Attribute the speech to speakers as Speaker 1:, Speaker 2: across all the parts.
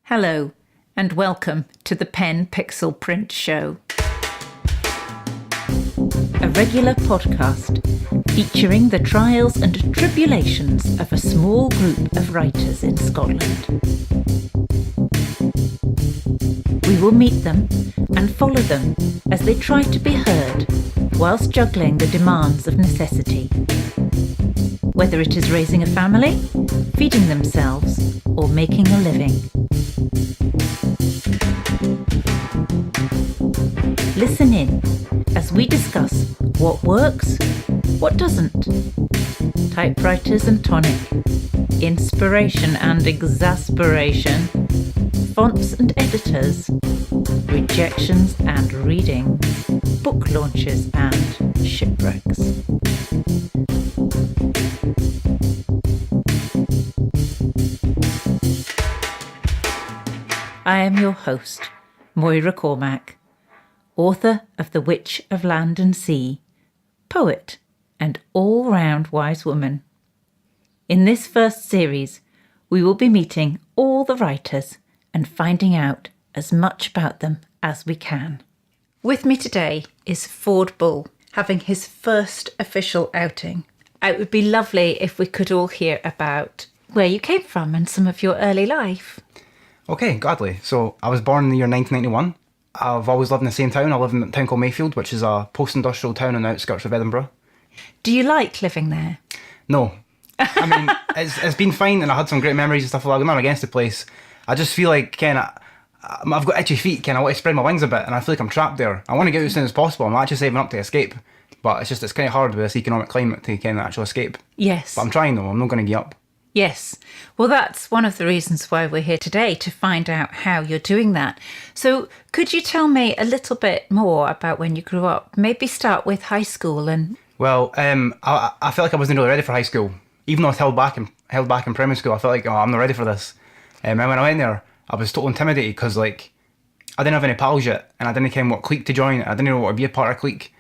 Speaker 1: Hello, and welcome to the penpixelprint show. A regular podcast featuring the trials and tribulations of a small group of writers in Scotland. We will meet them and follow them as they try to be heard whilst juggling the demands of necessity. Whether it is raising a family, feeding themselves, or making a living. Listen in as we discuss what works, what doesn't, typewriters and tonic, inspiration and exasperation, fonts and editors, rejections and reading, book launches and shipwrecks. I am your host, Moira Cormack, author of The Witch of Land and Sea, poet and all-round wise woman. In this first series, we will be meeting all the writers and finding out as much about them as we can. With me today is Ford Bull, having his first official outing. It would be lovely if we could all hear about where you came from and some of your early life.
Speaker 2: Okay, gladly. So I was born in the year 1991. I've always lived in the same town. I live in a town called Mayfield, which is a post-industrial town on the outskirts of Edinburgh. Do
Speaker 1: you like living there?
Speaker 2: No. I mean, it's been fine and I had some great memories and stuff like that. I'm not against the place. I just feel like, I've got itchy feet, I want to spread my wings a bit and I feel like I'm trapped there. I want to get out as soon as possible. I'm actually saving up to escape. But it's kind of hard with this economic climate to actually escape.
Speaker 1: Yes.
Speaker 2: But I'm trying though. I'm not going to give up.
Speaker 1: Yes. Well, that's one of the reasons why we're here today, to find out how you're doing that. So could you tell me a little bit more about when you grew up? Maybe start with high school and...
Speaker 2: Well, I felt like I wasn't really ready for high school. Even though I was held back in primary school, I felt like, I'm not ready for this. And when I went there, I was totally intimidated because, I didn't have any pals yet and I didn't know what clique to join. I didn't know what to be a part of a clique.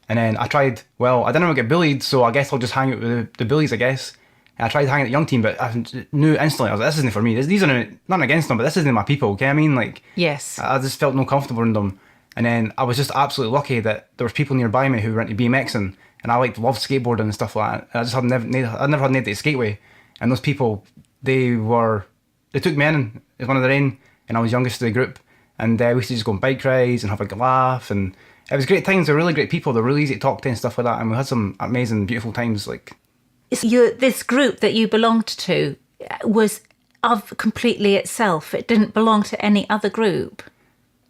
Speaker 2: And then I tried, I didn't want to get bullied, so I guess I'll just hang out with the bullies, I guess. And I tried hanging at the young team, but I knew instantly, I was like, this isn't for me. These are not against them, but this isn't my people, okay? I mean,
Speaker 1: yes.
Speaker 2: I just felt no comfortable in them. And then I was just absolutely lucky that there was people nearby me who were into BMXing, and I loved skateboarding and stuff like that. And I just I'd never had anybody to skate with. And those people, they took me in as one of their own, and I was youngest of the group. And we used to just go on bike rides and have a laugh, and it was great times. They're really great people. They're really easy to talk to and stuff like that. And we had some amazing, beautiful times.
Speaker 1: This group that you belonged to was of completely itself. It didn't belong to any other group.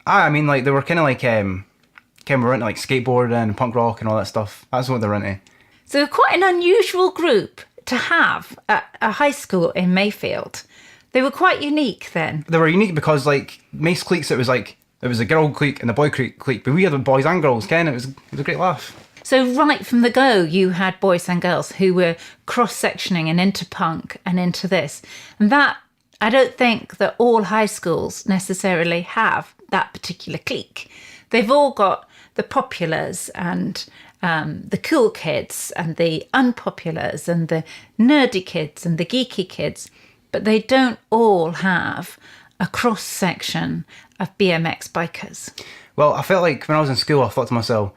Speaker 2: I mean, they were kind of we're into skateboarding and punk rock and all that stuff. That's what they're into.
Speaker 1: So quite an unusual group to have at a high school in Mayfield. They were quite unique then.
Speaker 2: They were unique because most cliques, it was a girl clique and a boy clique, but we had boys and girls, it was a great laugh.
Speaker 1: So right from the go, you had boys and girls who were cross-sectioning and into punk and into this. And that, I don't think that all high schools necessarily have that particular clique. They've all got the populars and the cool kids and the unpopulars and the nerdy kids and the geeky kids, but they don't all have a cross-section of BMX bikers.
Speaker 2: Well, I felt like when I was in school, I thought to myself,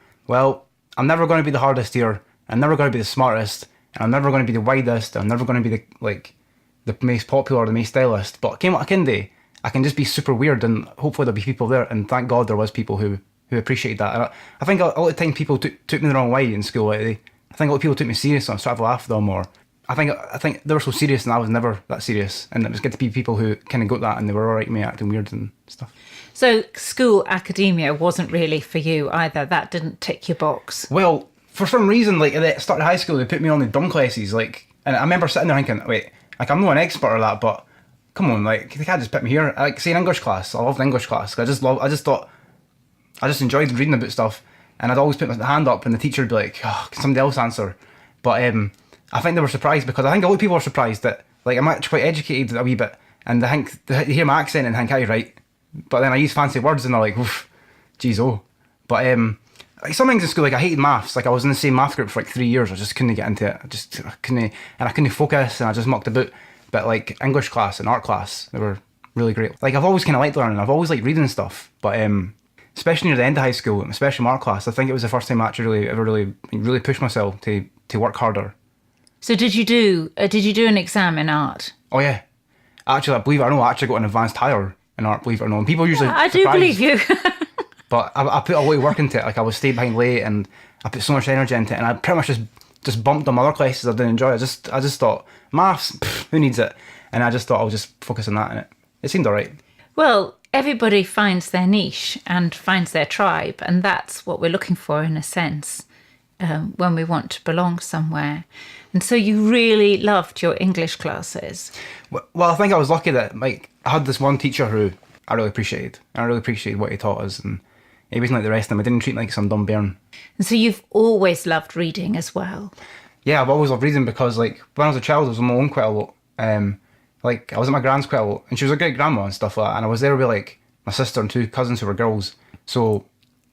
Speaker 2: I'm never going to be the hardest here. I'm never going to be the smartest, and I'm never going to be the widest. I'm never going to be the most popular, the most stylist. But came what I can do, I can just be super weird, and hopefully there'll be people there. And thank God there was people who appreciated that. And I think a lot of time people took me the wrong way in school. I think a lot of people took me serious, and I started to laugh at them. Or I think they were so serious, and I was never that serious. And it was good to be people who kind of got that, and they were all right with me acting weird and stuff.
Speaker 1: So school academia wasn't really for you either. That didn't tick your box.
Speaker 2: Well, for some reason, at the start of high school, they put me on the dumb classes. And I remember sitting there thinking, wait, I'm not an expert or that, but come on, they can't just put me here. Say an English class. I loved English class. I just enjoyed reading about stuff, and I'd always put my hand up, and the teacher would be like, can somebody else answer? But I think they were surprised because I think a lot of people were surprised that I'm actually quite educated a wee bit, and they hear my accent and think, "Hey, right." But then I use fancy words and they're like, oof, geez, oh. But some things in school, I hated maths. I was in the same math group for 3 years. I just couldn't get into it. I couldn't focus, and I just mucked about. But English class and art class, they were really great. Like, I've always kind of liked learning. I've always liked reading stuff, but especially near the end of high school, especially in art class, I think it was the first time I actually really pushed myself to work harder.
Speaker 1: So did you do an exam in art?
Speaker 2: Oh yeah, actually, believe it or not, I actually got an advanced higher in art. Believe it or not, and people usually
Speaker 1: I do believe you.
Speaker 2: But I put a lot of work into it. Like, I would stay behind late, and I put so much energy into it, and I pretty much just bumped on other classes I didn't enjoy. I just thought, maths, who needs it? And I just thought I'll just focus on that, and it seemed alright.
Speaker 1: Well, everybody finds their niche and finds their tribe, and that's what we're looking for in a sense when we want to belong somewhere. And so you really loved your English classes.
Speaker 2: Well, I think I was lucky that, like, I had this one teacher who I really appreciated. I really appreciated what he taught us, and he wasn't like the rest of them. I didn't treat me like some dumb bairn.
Speaker 1: And so you've always loved reading as well.
Speaker 2: Yeah, I've always loved reading because, like, when I was a child, I was on my own quite a lot. Like, I was at my grand's quite a lot, and she was a great grandma and stuff like that, and I was there with, like, my sister and 2 cousins who were girls. So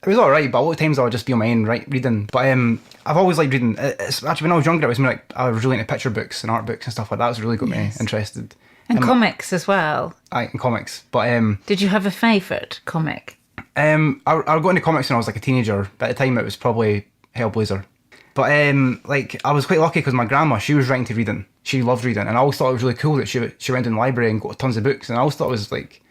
Speaker 2: it was alright, but a lot of times I would just be on my own, right, reading. But I've always liked reading. It's actually, when I was younger, it was more like I was really into picture books and art books and stuff like that. That's really got me interested.
Speaker 1: And comics as well.
Speaker 2: Aye, and comics. But
Speaker 1: did you have a favourite comic?
Speaker 2: I got into comics when I was like a teenager, but at the time it was probably Hellblazer. But like, I was quite lucky because my grandma, she was right into reading. She loved reading, and I always thought it was really cool that she went in the library and got tons of books. And I always thought it was like,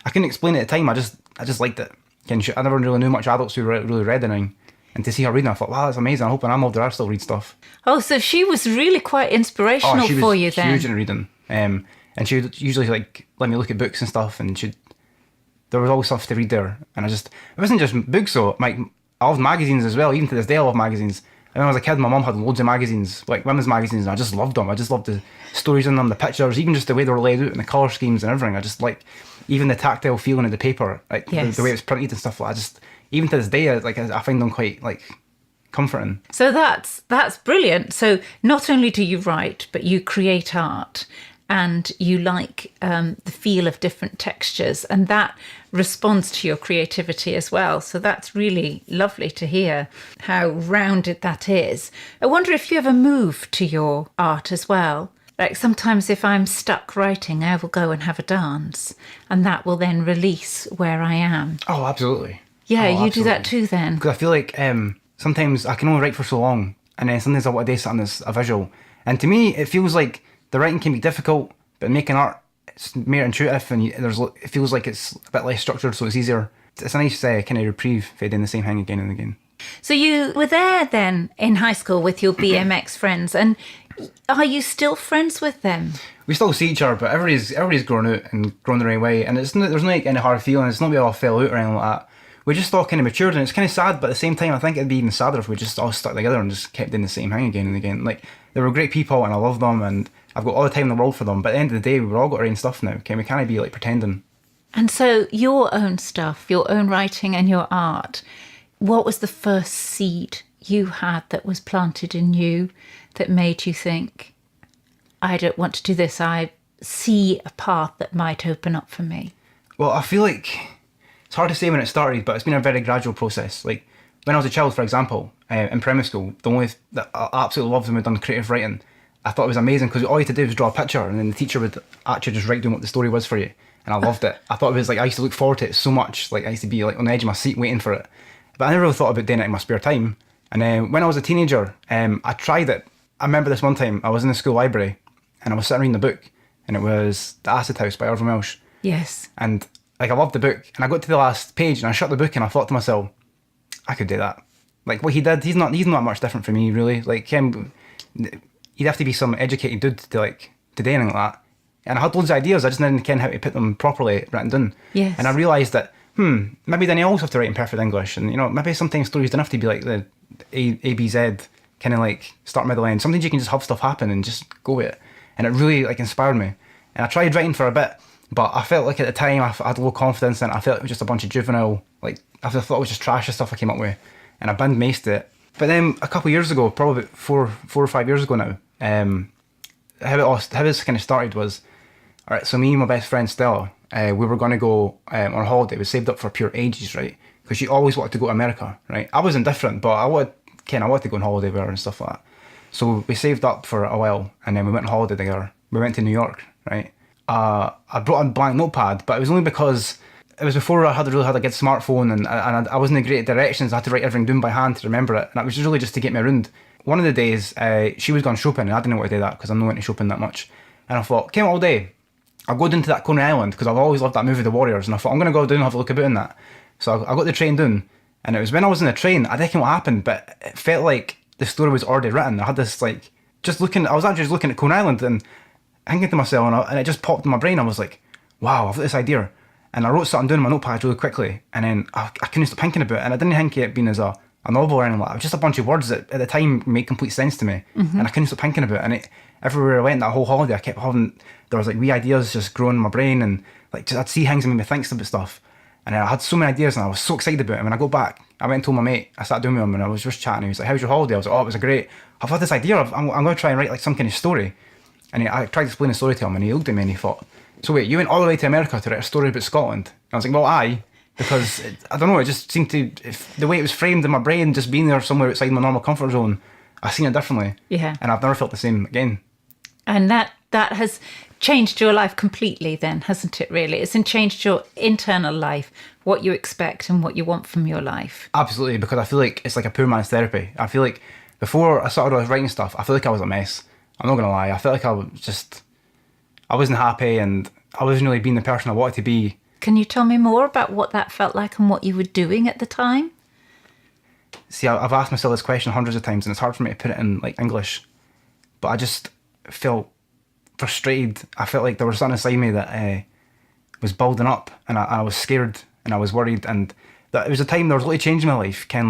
Speaker 2: I couldn't explain it at the time. I just liked it. And I never really knew much adults who really read anything. And to see her reading, I thought, wow, that's amazing. I hope when I'm older, I still read stuff.
Speaker 1: Oh, so she was really quite inspirational for you then.
Speaker 2: She was into reading. And she would usually like let me look at books and stuff, and there was always stuff to read there. And it wasn't just books though. Like, I loved magazines as well. Even to this day, I love magazines. And when I was a kid, my mum had loads of magazines, like women's magazines, and I just loved them. I just loved the stories in them, the pictures, even just the way they were laid out and the colour schemes and everything. I just like, even the tactile feeling of the paper, like the way it was printed and stuff like that. Even to this day, I find them quite like comforting.
Speaker 1: So that's brilliant. So not only do you write, but you create art, and you like the feel of different textures, and that responds to your creativity as well. So that's really lovely to hear how rounded that is. I wonder if you ever move to your art as well. Like, sometimes if I'm stuck writing, I will go and have a dance, and that will then release where I am.
Speaker 2: Oh, absolutely.
Speaker 1: Yeah, you do that too then.
Speaker 2: Because I feel like sometimes I can only write for so long, and then sometimes I want to do something that's a visual. And to me, it feels like the writing can be difficult, but making art, it's more intuitive, and it feels like it's a bit less structured, so it's easier. It's a nice kind of reprieve for doing the same thing again and again.
Speaker 1: So you were there then in high school with your BMX friends, and are you still friends with them? We
Speaker 2: still see each other, but everybody's grown out and grown their own way, and there's no like any hard feelings. It's not we all fell out or anything like that. We just all kind of matured, and it's kind of sad, but at the same time, I think it'd be even sadder if we just all stuck together and just kept doing the same thing again and again. Like, they were great people, and I love them, and I've got all the time in the world for them. But at the end of the day, we've all got our own stuff now. We can't be like pretending.
Speaker 1: And so your own stuff, your own writing and your art, what was the first seed you had that was planted in you that made you think, I don't want to do this, I see a path that might open up for me?
Speaker 2: Well, I feel like it's hard to say when it started, but it's been a very gradual process. Like, when I was a child, for example, in primary school, the only that I absolutely loved when we'd done creative writing. I thought it was amazing because all you had to do was draw a picture, and then the teacher would actually just write down what the story was for you. And I loved it. I thought it was like, I used to look forward to it so much. Like, I used to be like on the edge of my seat waiting for it. But I never really thought about doing it in my spare time. And then when I was a teenager, I tried it. I remember this one time, I was in the school library and I was sitting reading the book, and it was The Acid House by Irvine Welsh.
Speaker 1: Yes.
Speaker 2: And like, I loved the book, and I got to the last page and I shut the book and I thought to myself, I could do that. Like, what he did, he's not much different from me, really. Like, you'd have to be some educated dude to do anything like that. And I had loads of ideas, I just didn't know how to put them properly written down.
Speaker 1: Yes.
Speaker 2: And I realised that, maybe then you always have to write in perfect English. And, maybe sometimes stories don't have to be like the A, B, Z, kind of like start, middle, end. Sometimes you can just have stuff happen and just go with it. And it really like inspired me. And I tried writing for a bit, but I felt like at the time I had low confidence, and I felt it was just a bunch of juvenile, like, I thought it was just trash, the stuff I came up with. And I maced it. But then a couple of years ago, probably about 4 or 5 years ago now, how it kind of started was, all right, so me and my best friend Stella, we were going to go on a holiday. We saved up for pure ages, right? Because she always wanted to go to America, right? I was indifferent, but I wanted to go on holiday with her and stuff like that. So we saved up for a while, and then we went on holiday together. We went to New York, right? I brought a blank notepad, but it was only because it was before I had really had a good smartphone, and I wasn't great at directions. I had to write everything down by hand to remember it, and it was really just to get me around. One of the days, she was going shopping, and I didn't know what to do that because I'm not into shopping that much. And I thought, came all day, I'll go down to that Coney Island because I've always loved that movie, The Warriors, and I thought I'm going to go down and have a look about in that. So I got the train down, and it was when I was in the train, I didn't know what happened, but it felt like the story was already written. I had this I was actually just looking at Coney Island and thinking to myself, and it just popped in my brain. I was like, wow, I've got this idea. And I wrote something down in my notepad really quickly, and then I couldn't stop thinking about it, and I didn't think it being as a novel or anything like that. It was just a bunch of words that at the time made complete sense to me, and I couldn't stop thinking about it. And everywhere I went that whole holiday, I kept having, there was wee ideas just growing in my brain, and I'd see things and made me think about stuff. And I had so many ideas, and I was so excited about it. And when I got back, I went and told my mate, I sat down with him, and I was just chatting. He was like, "How's your holiday?" I was like, "Oh, it was great. I've had this idea. I'm going to try and write some kind of story." And I tried to explain the story to him, and he looked at me and he thought, "So wait, you went all the way to America to write a story about Scotland?" And I was like, "Well, aye." Because I don't know, it just seemed to, the way it was framed in my brain, just being there somewhere outside my normal comfort zone, I seen it differently.
Speaker 1: Yeah.
Speaker 2: And I've never felt the same again.
Speaker 1: And that has changed your life completely then, hasn't it, really? It's changed your internal life, what you expect and what you want from your life.
Speaker 2: Absolutely, because I feel like it's like a poor man's therapy. I feel like before I started writing stuff, I feel like I was a mess. I'm not going to lie. I felt like I wasn't happy, and I wasn't really being the person I wanted to be.
Speaker 1: Can you tell me more about what that felt like and what you were doing at the time?
Speaker 2: See, I've asked myself this question hundreds of times, and it's hard for me to put it in English. But I just felt frustrated. I felt like there was something inside me that was building up, and I was scared and I was worried. And that it was a time there was a lot of change in my life. I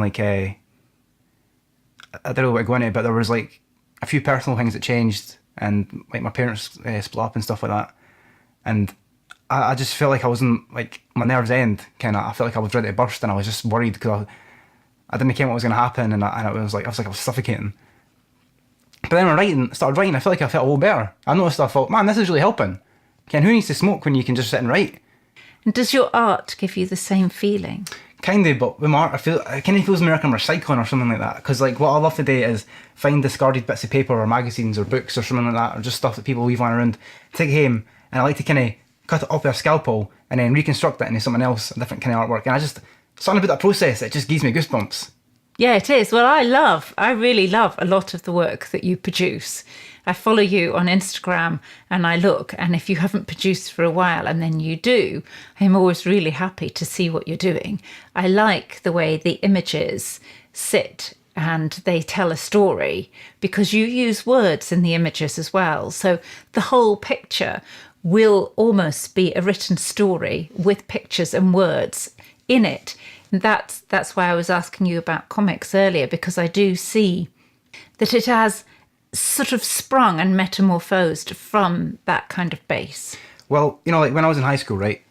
Speaker 2: don't know what to go into, but there was a few personal things that changed, and my parents split up and stuff like that. And I just felt like I wasn't, my nerves end, I felt like I was ready to burst, and I was just worried because I didn't care what was going to happen, and I was suffocating. But then when I started writing, I felt like I felt a little better. I noticed, I thought, man, this is really helping. Who needs to smoke when you can just sit and write?
Speaker 1: And does your art give you the same feeling?
Speaker 2: Kind of, but with my art, it kind of feels more like I'm recycling or something like that. Because what I love to do is find discarded bits of paper or magazines or books or something like that, or just stuff that people leave lying around, take it home, and I like to cut it up with a scalpel and then reconstruct it into something else, a different kind of artwork. And something about that process, it just gives me goosebumps.
Speaker 1: Yeah, it is. Well, I really love a lot of the work that you produce. I follow you on Instagram and I look, and if you haven't produced for a while and then you do, I'm always really happy to see what you're doing. I like the way the images sit and they tell a story, because you use words in the images as well. So the whole picture will almost be a written story with pictures and words in it. And that's why I was asking you about comics earlier, because I do see that it has sort of sprung and metamorphosed from that kind of base.
Speaker 2: Well, when I was in high school, right?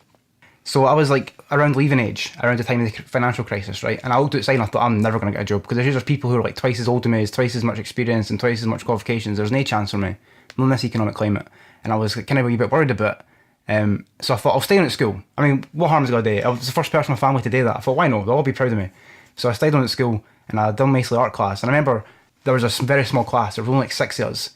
Speaker 2: So I was around leaving age, around the time of the financial crisis, right? And I looked outside and I thought, I'm never going to get a job, because there's people who are twice as old as me, twice as much experience and twice as much qualifications. There's no chance for me, not in this economic climate. And I was kind of a wee bit worried about it. So I thought, I'll stay on at school. I mean, what harm is it going to do? I was the first person in my family to do that. I thought, why not? They'll all be proud of me. So I stayed on at school, and I done mostly art class. And I remember there was a very small class. There were only 6 of us.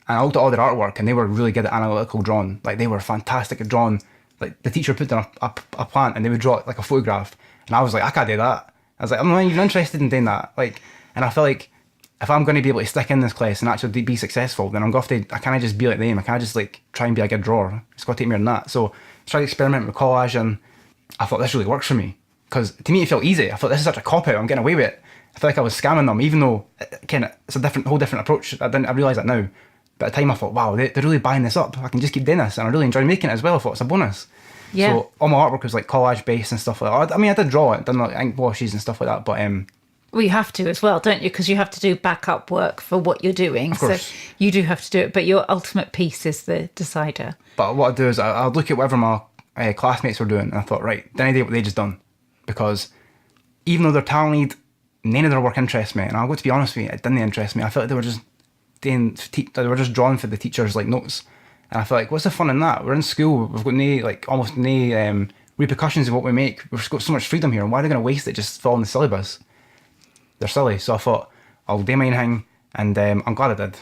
Speaker 2: And I looked at all their artwork, and they were really good at analytical drawing. They were fantastic at drawing. The teacher put down a plant, and they would draw a photograph. And I was like, I can't do that. I was like, I'm not even interested in doing that. And I feel like if I'm going to be able to stick in this class and actually be successful, then I'm going to have to, I can't just be like them. I can't just try and be a good drawer. It's got to take more than that. So I tried to experiment with collage, and I thought this really works for me. Because to me it felt easy. I thought, this is such a cop-out, I'm getting away with it. I felt like I was scamming them, even though it's a whole different approach. I realise that now. But at the time I thought, wow, they're really buying this up. I can just keep doing this, and I really enjoy making it as well. I thought it's a bonus.
Speaker 1: Yeah.
Speaker 2: So all my artwork was collage based and stuff like that. I mean, I did draw it, done ink washes and stuff like that, but
Speaker 1: well, you have to as well, don't you? Because you have to do backup work for what you're doing.
Speaker 2: Of course.
Speaker 1: So you do have to do it, but your ultimate piece is the decider.
Speaker 2: But what I do is I'll look at whatever my classmates were doing, and I thought, right, then I do what they just done. Because even though they're talented, none of their work interests me. And I'll go to be honest with you, it didn't interest me. I felt like they were just drawing for the teachers' notes. And I felt like, what's the fun in that? We're in school, we've got almost no repercussions of what we make. We've got so much freedom here, and why are they going to waste it just following the syllabus? They're silly. So I thought, I'll do my own thing, and I'm glad I did.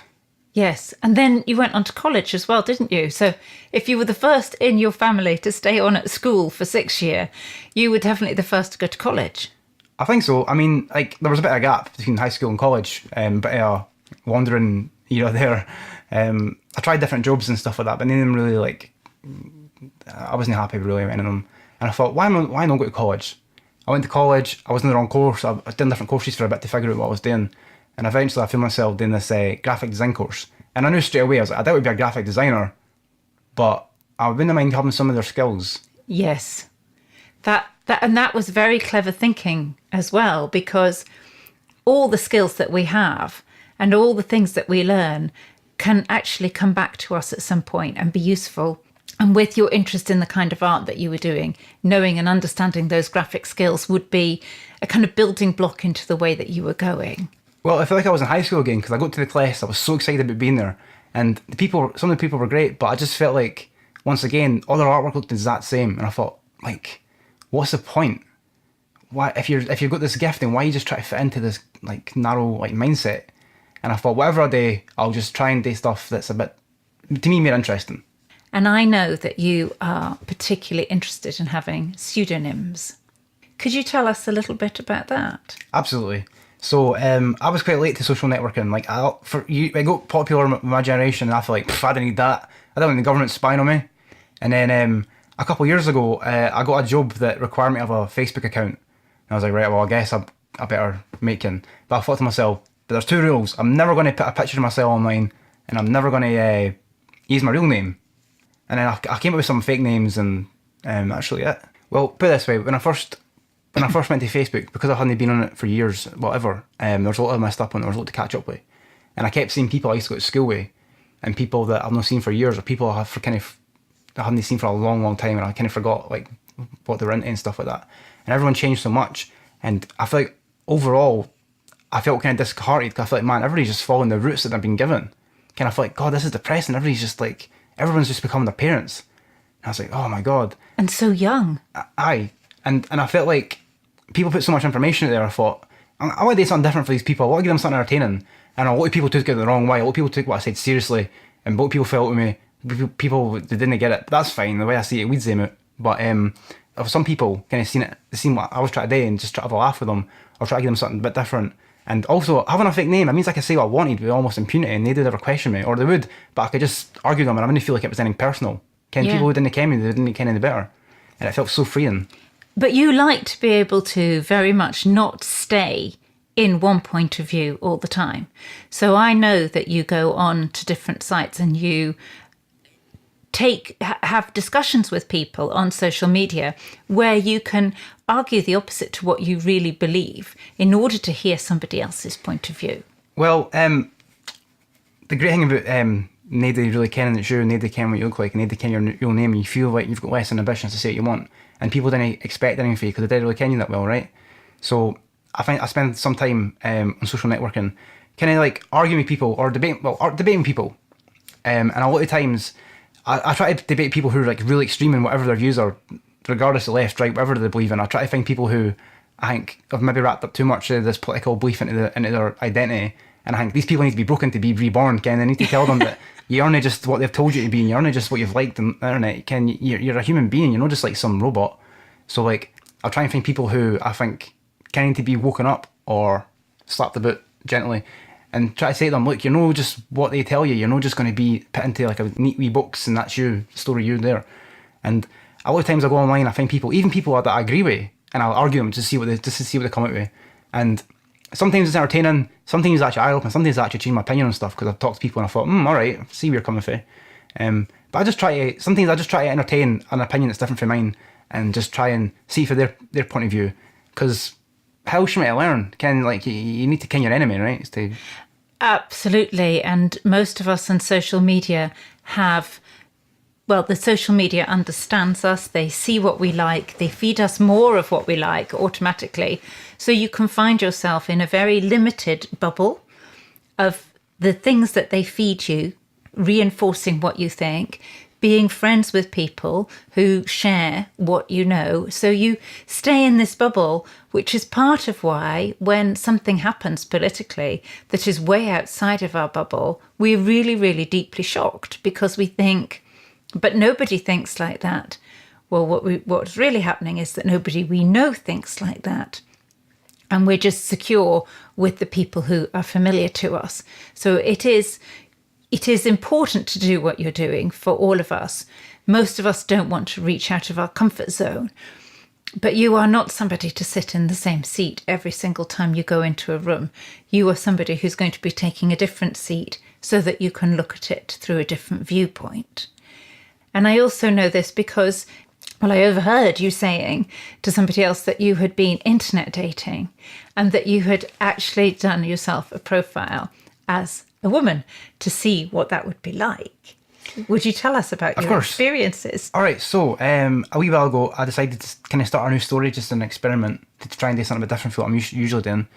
Speaker 1: Yes. And then you went on to college as well, didn't you? So if you were the first in your family to stay on at school for 6 years, you were definitely the first to go to college.
Speaker 2: I think so. I mean, like, there was a bit of a gap between high school and college, but wandering there. I tried different jobs and stuff like that, but none of them really, like, I wasn't happy really with any of them. And I thought, why not go to college? I went to college, I was in the wrong course, I was doing different courses for a bit to figure out what I was doing. And eventually I found myself doing this graphic design course. And I knew straight away, I was like, I doubt I'd be a graphic designer, but I wouldn't mind having some of their skills.
Speaker 1: Yes. That was very clever thinking as well, because all the skills that we have and all the things that we learn can actually come back to us at some point and be useful. And with your interest in the kind of art that you were doing, knowing and understanding those graphic skills would be a kind of building block into the way that you were going.
Speaker 2: Well, I feel like I was in high school again, because I got to the class, I was so excited about being there. And some of the people were great, but I just felt like, once again, all their artwork looked the exact same. And I thought, like, what's the point? Why, if you've got this gift, then why you just try to fit into this, like, narrow, like, mindset? And I thought, whatever I do, I'll just try and do stuff that's a bit, to me, more interesting.
Speaker 1: And I know that you are particularly interested in having pseudonyms. Could you tell us a little bit about that?
Speaker 2: Absolutely. So I was quite late to social networking. Like, I got popular with my generation, and I feel like, I didn't need that. I don't want the government spying on me. And then a couple of years ago, I got a job that required me to have a Facebook account. And I was like, right, well, I guess I better make one. But I thought to myself, but there's two rules. I'm never going to put a picture of myself online, and I'm never going to use my real name. And then I came up with some fake names, and that's really it. Well, put it this way, when I first went to Facebook, because I hadn't been on it for years, whatever, there was a lot of messed up on it, there was a lot to catch up with. And I kept seeing people I used to go to school with, and people that I've not seen for years, or people I hadn't seen for a long, long time, and I kind of forgot, like, what they were into and stuff like that. And everyone changed so much, and I feel like, overall, I felt kind of disheartened, because I felt like, man, everybody's just following the routes that they've been given. Kind of felt like, God, this is depressing, everybody's just like, everyone's just becoming their parents. And I was like, oh my God.
Speaker 1: And so young.
Speaker 2: Aye. And I felt like people put so much information out there, I thought, I want to do something different for these people. I want to give them something entertaining. And a lot of people took it the wrong way. A lot of people took what I said seriously. And a lot of people felt with me. People, they didn't get it. But that's fine. The way I see it weeds them out. But some people kind of seen what I was trying to do and just try to have a laugh with them, or try to give them something a bit different. And also, having a fake name, it means I could say what I wanted with almost impunity, and they would never question me, or they would, but I could just argue with them, and I wouldn't feel like it was anything personal. People who didn't ken me, they didn't ken any better. And it felt so freeing.
Speaker 1: But you like to be able to very much not stay in one point of view all the time. So I know that you go on to different sites and you have discussions with people on social media where you can argue the opposite to what you really believe in order to hear somebody else's point of view. Well,
Speaker 2: the great thing about nobody really kenning it's you, nobody ken what you look like, and nobody ken your real name, and you feel like you've got less ambitions to say what you want, and people didn't expect anything from you because they didn't really ken you that well, right? So I find I spend some time on social networking, kind of like arguing with people or debating people, and a lot of times I try to debate people who are like really extreme in whatever their views are, regardless of left, right, whatever they believe in. I try to find people who I think have maybe wrapped up too much of this political belief into their identity, and I think these people need to be broken to be reborn. Ken, I need to tell them that you aren't just what they've told you to be, and you aren't just what you've liked on the internet. Ken, you're a human being. You're not just like some robot. So like, I'll try and find people who I think kind of need to be woken up or slapped about gently, and try to say to them, look, you're not just what they tell you. You're not just going to be put into like a neat wee box and that's you, story you there. And a lot of times I go online, I find people, even people that I agree with, and I'll argue them to see what they come out with. And sometimes it's entertaining, sometimes it's actually eye-opening, sometimes I actually change my opinion on stuff because I've talked to people and I thought, all right, I see where you're coming from. But I just try to entertain an opinion that's different from mine, and just try and see for their point of view. Because how else you to learn? You need to ken your enemy, right?
Speaker 1: Absolutely. And most of us on social media the social media understands us. They see what we like. They feed us more of what we like automatically. So you can find yourself in a very limited bubble of the things that they feed you, reinforcing what you think, being friends with people who share what you know. So you stay in this bubble, which is part of why when something happens politically that is way outside of our bubble, we're really, really deeply shocked because we think, but nobody thinks like that. Well, what's really happening is that nobody we know thinks like that. And we're just secure with the people who are familiar to us. So it is important to do what you're doing for all of us. Most of us don't want to reach out of our comfort zone, but you are not somebody to sit in the same seat every single time you go into a room. You are somebody who's going to be taking a different seat so that you can look at it through a different viewpoint. And I also know this because, well, I overheard you saying to somebody else that you had been internet dating and that you had actually done yourself a profile as a woman to see what that would be like. Would you tell us about your experiences?
Speaker 2: All right, so a wee while ago, I decided to kind of start a new story, just an experiment to try and do something a bit different from what I'm usually doing.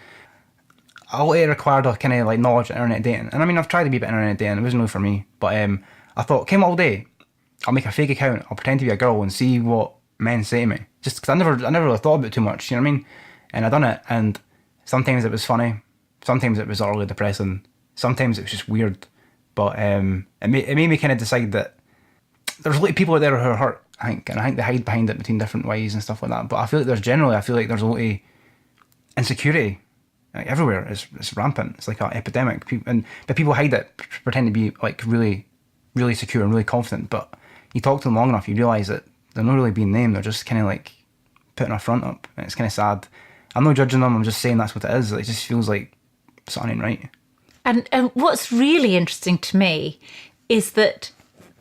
Speaker 2: It required a kind of like knowledge of internet dating. And I mean, I've tried to be a bit internet dating, it wasn't really for me. But I thought, came all day, I'll make a fake account, I'll pretend to be a girl and see what men say to me. Just because I never really thought about it too much, you know what I mean? And I done it, and sometimes it was funny, sometimes it was utterly depressing, sometimes it was just weird. But it made me kind of decide that there's a lot of people out there who are hurt, I think, and I think they hide behind it between different ways and stuff like that. But I feel like there's a lot of insecurity. Like everywhere, it's rampant. It's like an epidemic. But people hide it, pretend to be like really, really secure and really confident. But you talk to them long enough, you realise that they're not really being them. They're just kind of like putting a front up. And it's kind of sad. I'm not judging them. I'm just saying that's what it is. It just feels like something ain't right.
Speaker 1: And what's really interesting to me is that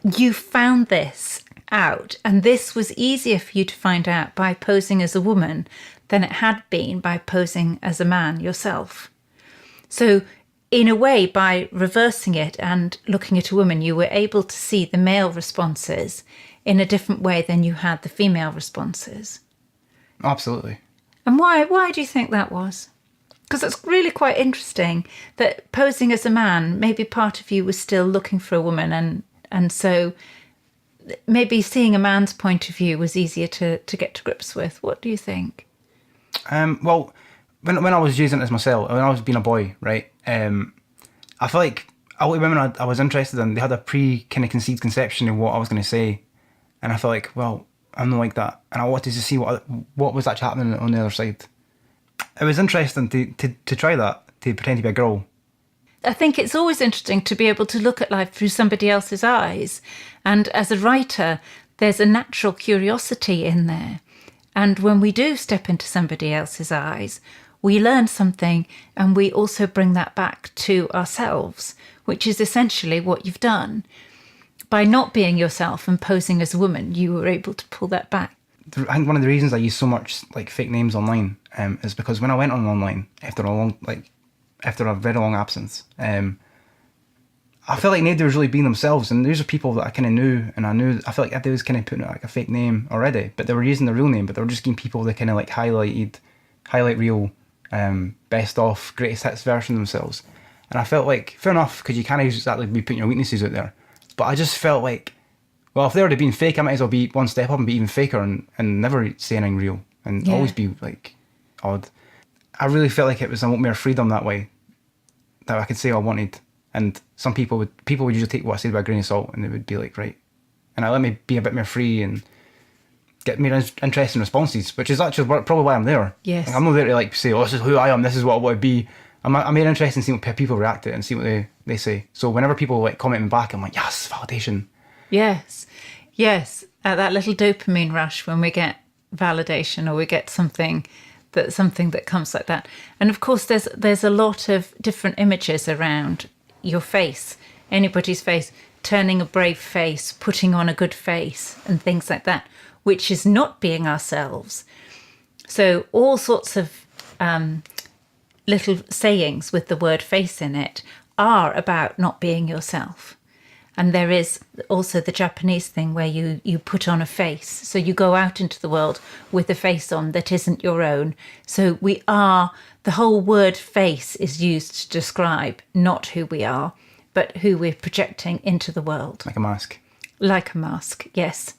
Speaker 1: you found this out, and this was easier for you to find out by posing as a woman than it had been by posing as a man yourself. So in a way, by reversing it and looking at a woman, you were able to see the male responses in a different way than you had the female responses. Absolutely. And why do you think that was? Because it's really quite interesting that posing as a man, maybe part of you was still looking for a woman, and so maybe seeing a man's point of view was easier to get to grips with. What do you think?
Speaker 2: Well, when I was using it as myself, when I was being a boy, right, I feel like a lot of women I was interested in, they had a kind of conceived conception of what I was going to say, and I felt like, well, I'm not like that, and I wanted to see what was actually happening on the other side. It was interesting to try that, to pretend to be a girl.
Speaker 1: I think it's always interesting to be able to look at life through somebody else's eyes. And as a writer, there's a natural curiosity in there. And when we do step into somebody else's eyes, we learn something, and we also bring that back to ourselves, which is essentially what you've done. By not being yourself and posing as a woman, you were able to pull that back.
Speaker 2: I think one of the reasons I use so much like fake names online is because when I went online after a very long absence, I felt like nobody was really being themselves, and these are people that I kind of knew, and I felt like everybody was kind of putting out like a fake name already, but they were using their real name, but they were just getting people that kind of like highlight real, best of, greatest hits version of themselves. And I felt like, fair enough, because you can't exactly be putting your weaknesses out there, but I just felt like, well, if they were to being fake, I might as well be one step up and be even faker and never say anything real and always be like odd. I really felt like it was a lot more freedom that way, that I could say what I wanted. And some people would usually take what I said with a grain of salt, and they would be like, right. And it let me be a bit more free and get more interesting responses, which is actually probably why I'm there.
Speaker 1: Yes.
Speaker 2: Like, I'm not there to like say, oh, this is who I am, this is what I want to be. I'm more interested in seeing what people react to it and see what they say. So whenever people like comment me back, I'm like, yes, validation.
Speaker 1: Yes. That little dopamine rush when we get validation, or we get something that comes like that. And of course, there's a lot of different images around your face, anybody's face, turning a brave face, putting on a good face, and things like that, which is not being ourselves. So all sorts of little sayings with the word face in it are about not being yourself. And there is also the Japanese thing where you put on a face. So you go out into the world with a face on that isn't your own. So the whole word face is used to describe not who we are, but who we're projecting into the world.
Speaker 2: Like a mask.
Speaker 1: Like a mask, yes.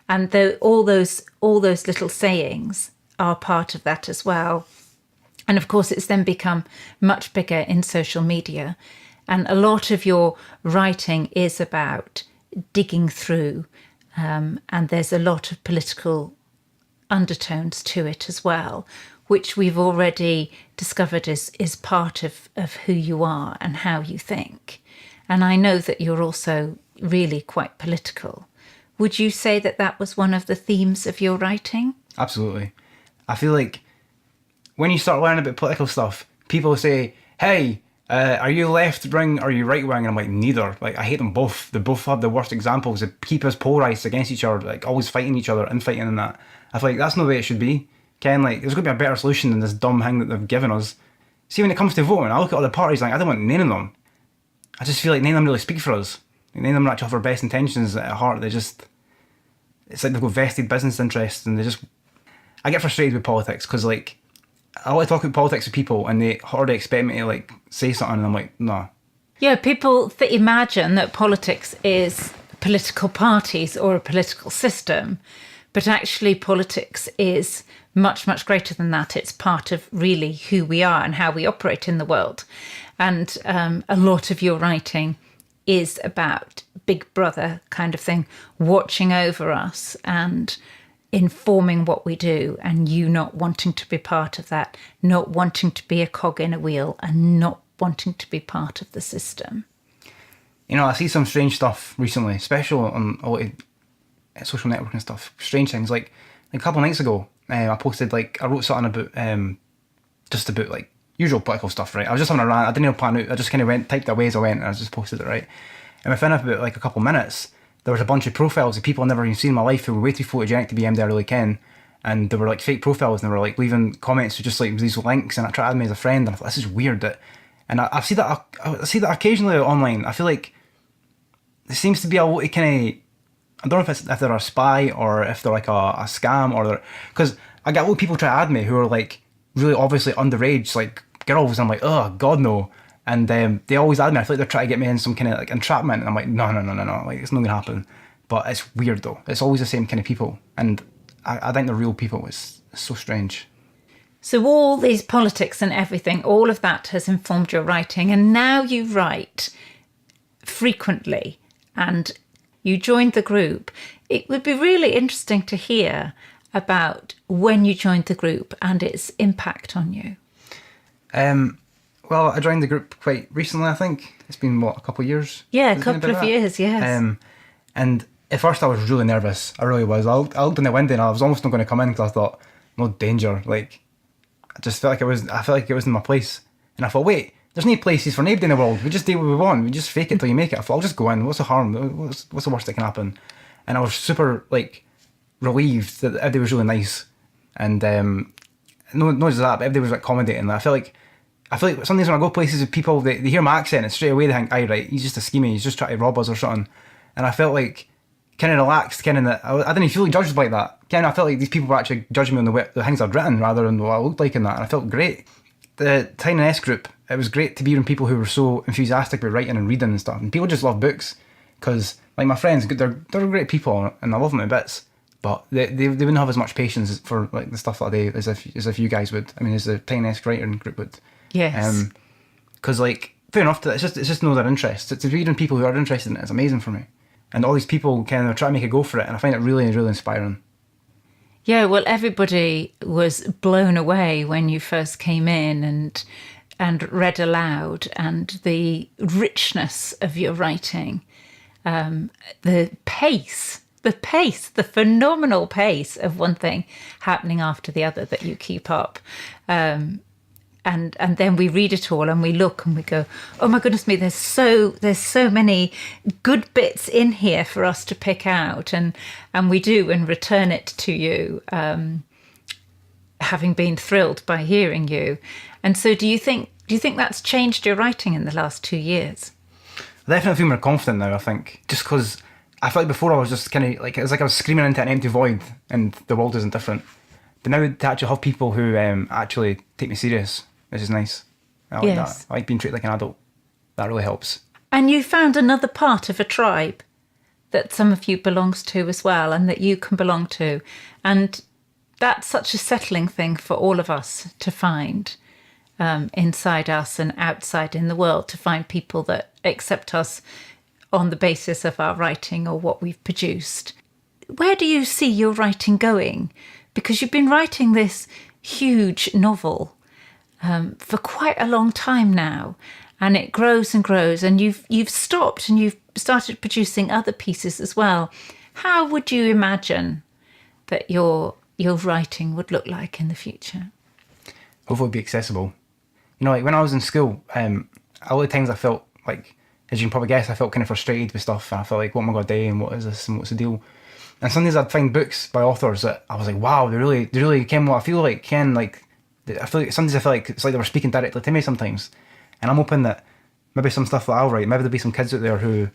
Speaker 1: And all those little sayings are part of that as well. And of course, it's then become much bigger in social media. And a lot of your writing is about digging through, and there's a lot of political undertones to it as well, which we've already discovered is part of who you are and how you think. And I know that you're also really quite political. Would you say that that was one of the themes of your writing?
Speaker 2: Absolutely. I feel like when you start learning about political stuff, people say, hey, are you left wing or are you right wing? And I'm like, neither. Like, I hate them both. They both have the worst examples. They keep us polarised against each other, like always fighting each other, infighting and that. I feel like that's not the way it should be. Ken, like, there's going to be a better solution than this dumb thing that they've given us. See, when it comes to voting, I look at other parties like, I don't want none of them. I just feel like none of them really speak for us. Like, none of them actually have our best intentions at heart. They just, it's like they've got vested business interests, and I get frustrated with politics because, like, I like to talk about politics with people and they already expect me to, like, say something, and I'm like, nah.
Speaker 1: Yeah, people imagine that politics is political parties or a political system, but actually politics is much, much greater than that. It's part of really who we are and how we operate in the world. And a lot of your writing is about Big Brother kind of thing, watching over us and informing what we do, and you not wanting to be part of that, not wanting to be a cog in a wheel and not wanting to be part of the system.
Speaker 2: You know, I see some strange stuff recently, especially on a lot of social networking stuff. Strange things, like a couple of nights ago, I wrote something about just about like usual political stuff, right? I was just having a rant. I didn't even plan out. I just kind of typed away as I went, and I just posted it, right? And within about like a couple of minutes, there was a bunch of profiles of people I've never even seen in my life who were way too photogenic to be MD I really Ken, and they were like fake profiles, and they were like leaving comments with just like these links, and I tried to add me as a friend, and I thought, this is weird. And I see that occasionally online. I feel like there seems to be a lot of kind of, I don't know if they're a spy or if they're like a scam, or because I get a lot of people try to add me who are like really obviously underage, like girls, and I'm like, oh god no. And they always add me. I feel like they're trying to get me in some kind of like entrapment, and I'm like, no, like it's not gonna happen. But it's weird though. It's always the same kind of people, and I think they're real people. It's so strange.
Speaker 1: So all these politics and everything, all of that has informed your writing, and now you write frequently, and you joined the group. It would be really interesting to hear about when you joined the group and its impact on you.
Speaker 2: Well, I joined the group quite recently, I think. It's been, a couple of years?
Speaker 1: Yeah, a couple of years, yes.
Speaker 2: And at first I was really nervous. I really was. I looked in the window and I was almost not going to come in because I thought, no danger. Like, I just felt like I felt like it was in my place. And I thought, wait, there's no places for nobody in the world. We just do what we want. We just fake it till you make it. I thought, I'll just go in. What's the harm? What's the worst that can happen? And I was super, like, relieved that everybody was really nice. And not just that, but everybody was, like, accommodating. I feel like sometimes when I go places with people, they hear my accent and straight away they think, aye, right, he's just a schemie, he's just trying to rob us or something. And I felt like kind of relaxed, kind of that I didn't feel judged like that. Kind of, I felt like these people were actually judging me on the things I'd written rather than what I looked like in that, and I felt great. The Tiny S group, it was great to be around people who were so enthusiastic about writing and reading and stuff. And people just love books because, like my friends, they're great people and I love them to bits. But they wouldn't have as much patience for like the stuff that they as if you guys would. I mean, as the Tiny S writing group would.
Speaker 1: Yes.
Speaker 2: Because like fair enough, it's just know their interest. It's reading people who are interested in it. It's amazing for me. And all these people kind of try to make a go for it, and I find it really, really inspiring.
Speaker 1: Yeah, well, everybody was blown away when you first came in and read aloud, and the richness of your writing, the pace, the phenomenal pace of one thing happening after the other that you keep up. And then we read it all and we look and we go, oh my goodness me, there's so many good bits in here for us to pick out, and we do and return it to you, having been thrilled by hearing you. And so do you think that's changed your writing in the last 2 years?
Speaker 2: I definitely feel more confident now, I think, just because I felt like before I was just kind of like, it was like I was screaming into an empty void and the world isn't different. But now to actually have people who actually take me serious, which is nice. I like that. I like being treated like an adult. That really helps.
Speaker 1: And you found another part of a tribe that some of you belongs to as well, and that you can belong to. And that's such a settling thing for all of us to find, inside us and outside in the world, to find people that accept us on the basis of our writing or what we've produced. Where do you see your writing going? Because you've been writing this huge novel for quite a long time now, and it grows and grows, and you've stopped and you've started producing other pieces as well. How would you imagine that your writing would look like in the future?
Speaker 2: Hopefully it'd be accessible. You know, like when I was in school, a lot of times I felt like, as you can probably guess, I felt kind of frustrated with stuff, and I felt like, what am I going to do, and what is this, and what's the deal? And sometimes I'd find books by authors that I was like, wow, they really came what I feel like, sometimes I feel like it's like they were speaking directly to me sometimes. And I'm hoping that maybe some stuff that I'll write, maybe there'll be some kids out there who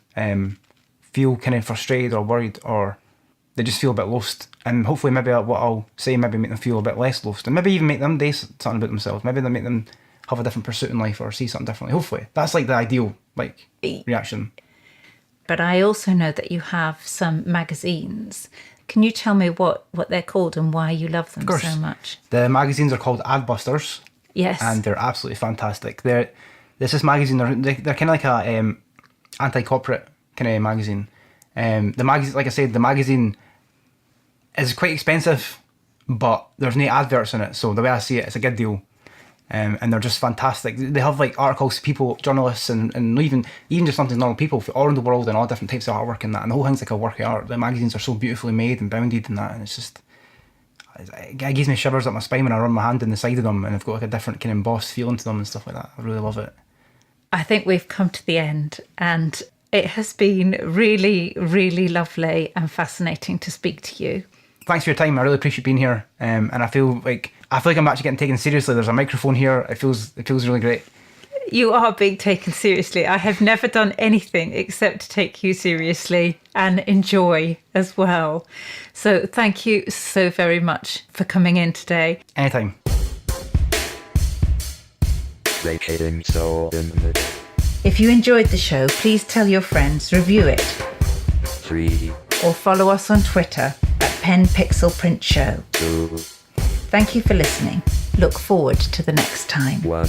Speaker 2: feel kind of frustrated or worried, or they just feel a bit lost. And hopefully maybe what I'll say maybe make them feel a bit less lost, and maybe even make them do something about themselves. Maybe they'll make them have a different pursuit in life or see something differently. Hopefully. That's like the ideal reaction.
Speaker 1: But I also know that you have some magazines. Can you tell me what they're called and why you love them so much?
Speaker 2: The magazines are called Adbusters.
Speaker 1: Yes.
Speaker 2: And they're absolutely fantastic. There's this magazine, they're kind of like a anti-corporate kind of magazine. The magazine, like I said, the magazine is quite expensive, but there's no adverts in it. So the way I see it, it's a good deal. And they're just fantastic. They have like articles, people, journalists, and even just something normal people all around the world, and all different types of artwork and that. And the whole thing's like a work of art. The magazines are so beautifully made and bounded and that, and it's just, it gives me shivers up my spine when I run my hand in the side of them, and they've got like a different kind of embossed feeling to them and stuff like that. I really love it.
Speaker 1: I think we've come to the end, and it has been really, really lovely and fascinating to speak to you.
Speaker 2: Thanks for your time. I really appreciate being here, and I feel like I'm actually getting taken seriously. There's a microphone here. It feels really great.
Speaker 1: You are being taken seriously. I have never done anything except take you seriously and enjoy as well. So thank you so very much for coming in today.
Speaker 2: Anytime.
Speaker 1: If you enjoyed the show, please tell your friends, review it.
Speaker 3: 3.
Speaker 1: Or follow us on Twitter at penpixelprint show.
Speaker 3: 2.
Speaker 1: Thank you for listening. Look forward to the next time.
Speaker 3: 1.